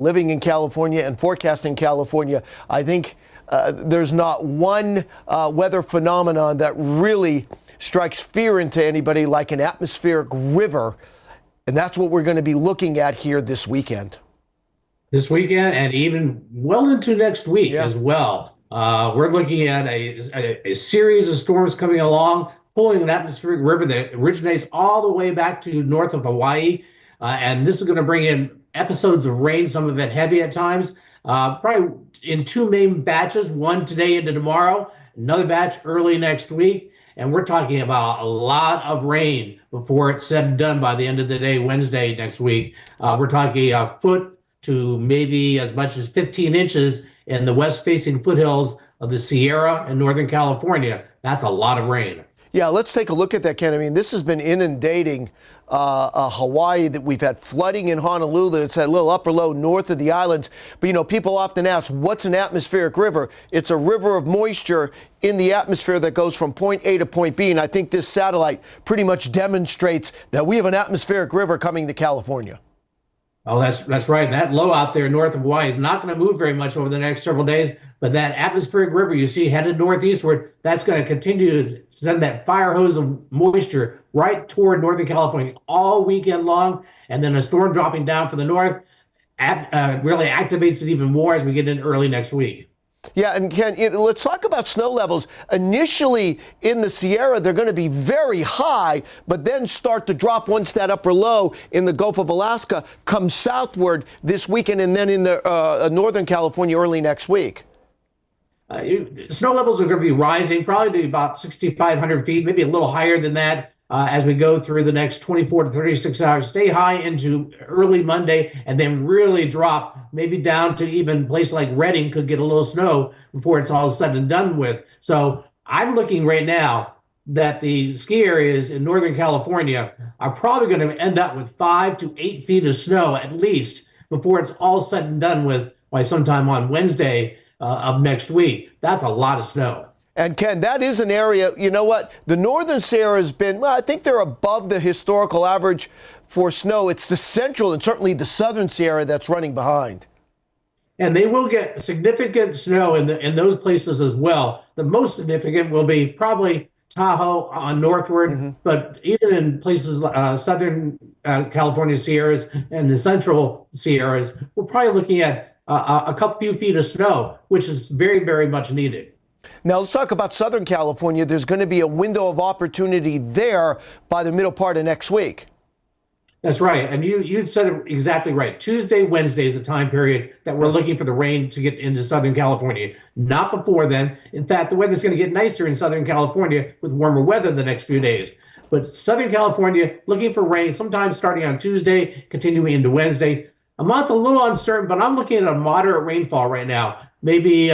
living in California and forecasting California, I think there's not one weather phenomenon that really strikes fear into anybody like an atmospheric river. And that's what we're going to be looking at here this weekend. This weekend and even well into next week as well. We're looking at a series of storms coming along, pulling an atmospheric river that originates all the way back to north of Hawaii. And this is going to bring in episodes of rain, some of it heavy at times, probably in two main batches, one today into tomorrow, another batch early next week. And we're talking about a lot of rain before it's said and done by the end of the day, Wednesday next week. We're talking a foot to maybe as much as 15 inches in the west-facing foothills of the Sierra in Northern California. That's a lot of rain. Yeah, let's take a look at that, Ken. I mean, this has been inundating Hawaii. That we've had flooding in Honolulu. It's that little upper low north of the islands. But, you know, people often ask, what's an atmospheric river? It's a river of moisture in the atmosphere that goes from point A to point B. And I think this satellite pretty much demonstrates that we have an atmospheric river coming to California. Oh, that's right. That low out there north of Hawaii is not going to move very much over the next several days. But that atmospheric river you see headed northeastward, that's going to continue to send that fire hose of moisture right toward Northern California all weekend long. And then a storm dropping down from the north really activates it even more as we get into early next week. Yeah, and Ken, let's talk about snow levels. Initially in the Sierra, they're going to be very high, but then start to drop once that upper low in the Gulf of Alaska comes southward this weekend, and then in the Northern California early next week. Snow levels are going to be rising probably to about 6,500 feet, maybe a little higher than that as we go through the next 24 to 36 hours. Stay high into early Monday and then really drop maybe down to even places like Redding could get a little snow before it's all said and done with. So I'm looking right now that the ski areas in Northern California are probably going to end up with 5 to 8 feet of snow at least before it's all said and done with by sometime on Wednesday of next week. That's a lot of snow. And Ken, that is an area, you know what, the Northern Sierra has been, well, I think they're above the historical average for snow. It's the Central and certainly the Southern Sierra that's running behind. And they will get significant snow in those places as well. The most significant will be probably Tahoe on northward, but even in places Southern California Sierras and the Central Sierras, we're probably looking at a couple few feet of snow, which is very, very much needed. Now, let's talk about Southern California. There's going to be a window of opportunity there by the middle part of next week. That's right. And you said it exactly right. Tuesday, Wednesday is the time period that we're looking for the rain to get into Southern California. Not before then. In fact, the weather's going to get nicer in Southern California with warmer weather the next few days. But Southern California looking for rain sometime starting on Tuesday, continuing into Wednesday. Amounts a little uncertain, but I'm looking at a moderate rainfall right now. Maybe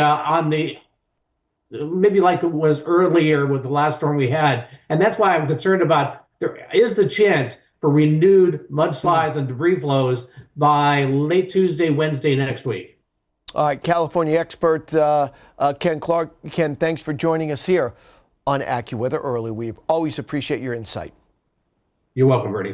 maybe like it was earlier with the last storm we had. And that's why I'm concerned about there is the chance for renewed mudslides and debris flows by late Tuesday, Wednesday next week. All right, California expert Ken Clark. Ken, thanks for joining us here on AccuWeather Early. We always appreciate your insight. You're welcome, Bertie.